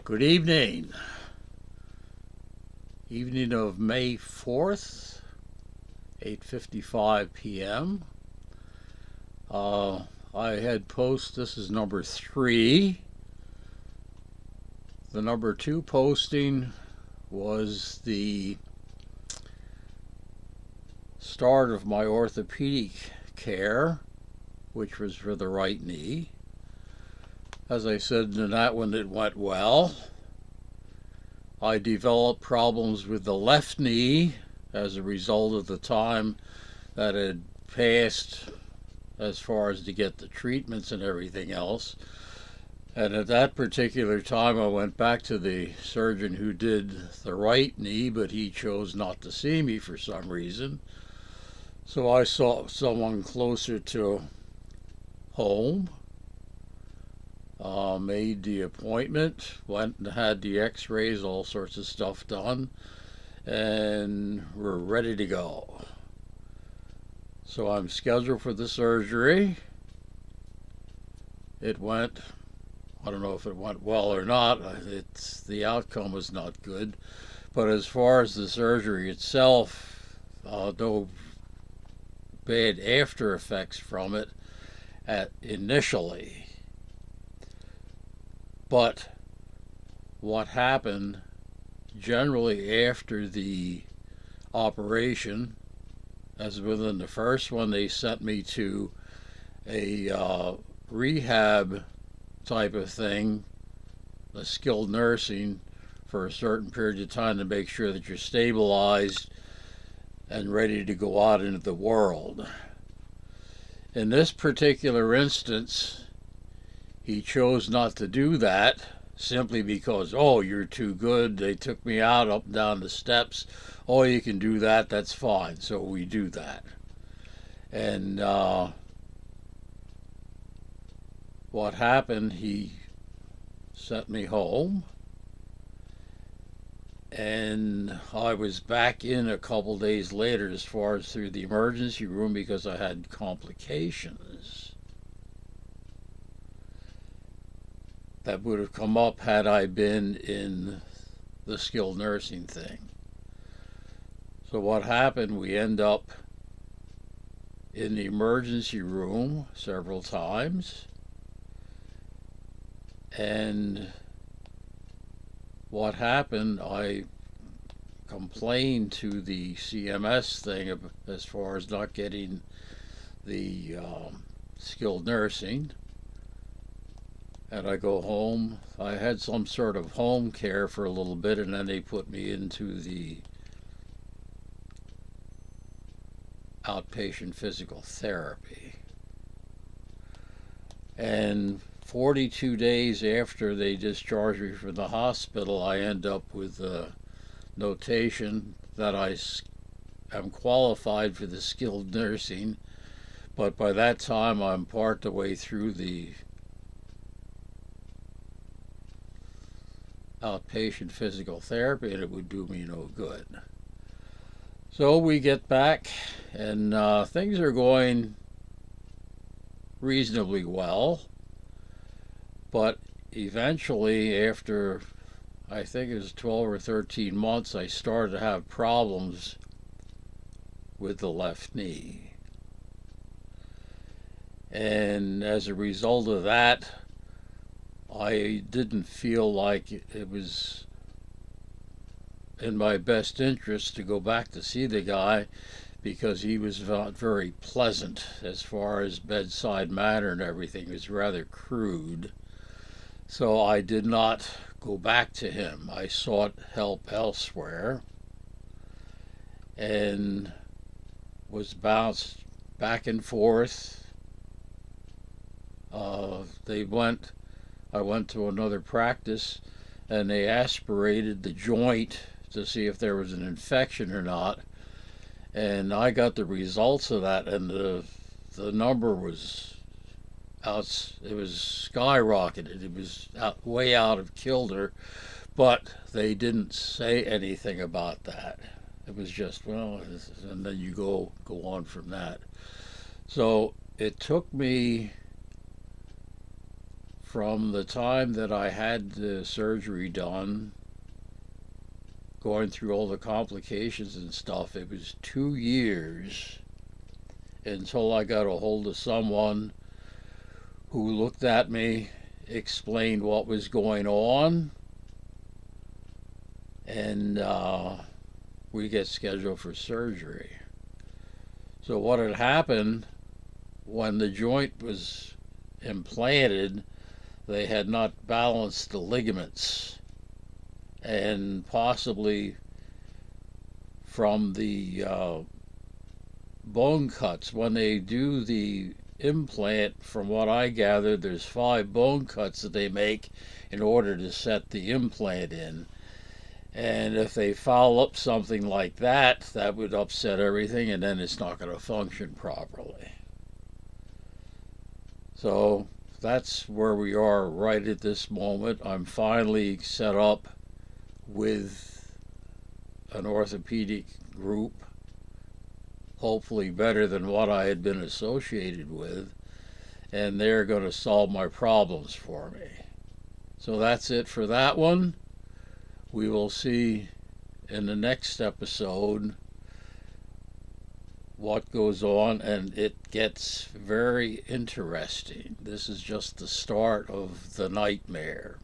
Good evening. Evening of May 4th, 8:55 p.m. I had post, this is number 3. The number 2 posting was the start of my orthopedic care, which was for the right knee. As I said in that one, it went well. I developed problems with the left knee as a result of the time that had passed as far as to get the treatments and everything else. And at that particular time, I went back to the surgeon who did the right knee, but he chose not to see me for some reason. So I saw someone closer to home, made the appointment, went and had the x-rays, all sorts of stuff done, and we're ready to go. So I'm scheduled for the surgery. It went, I don't know if it went well or not. The outcome was not good. But as far as the surgery itself, no bad after effects from it initially. But what happened generally after the operation, as within the first one, they sent me to a rehab type of thing, a skilled nursing, for a certain period of time to make sure that you're stabilized and ready to go out into the world. In this particular instance, he chose not to do that simply because, oh, you're too good. They took me out up and down the steps. Oh, you can do that. That's fine. So we do that. And what happened, he sent me home. And I was back in a couple days later as far as through the emergency room because I had complications that would have come up had I been in the skilled nursing thing. So what happened, we end up in the emergency room several times, and what happened, I complained to the CMS thing as far as not getting the skilled nursing. And I go home. I had some sort of home care for a little bit, and then they put me into the outpatient physical therapy. And 42 days after they discharged me from the hospital, I end up with a notation that I am qualified for the skilled nursing, but by that time I'm part the way through the outpatient physical therapy, and it would do me no good. So we get back, and things are going reasonably well, but eventually, after I think it was 12 or 13 months, I started to have problems with the left knee. And as a result of that, I didn't feel like it was in my best interest to go back to see the guy because he was not very pleasant as far as bedside manner and everything. It was rather crude. So I did not go back to him. I sought help elsewhere and was bounced back and forth. I went to another practice, and they aspirated the joint to see if there was an infection or not. And I got the results of that, and the number was it was skyrocketed. It was way out of kilter, but they didn't say anything about that. It was just, well, and then you go on from that. So it took me from the time that I had the surgery done, going through all the complications and stuff, it was 2 years until I got a hold of someone who looked at me, explained what was going on, and we get scheduled for surgery. So what had happened when the joint was implanted, they had not balanced the ligaments, and possibly from the bone cuts, when they do the implant, from what I gathered, there's 5 bone cuts that they make in order to set the implant in. And if they foul up something like that, that would upset everything, and then it's not going to function properly. So that's where we are right at this moment. I'm finally set up with an orthopedic group, hopefully better than what I had been associated with, and they're going to solve my problems for me. So that's it for that one. We will see in the next episode what goes on, and it gets very interesting. This is just the start of the nightmare.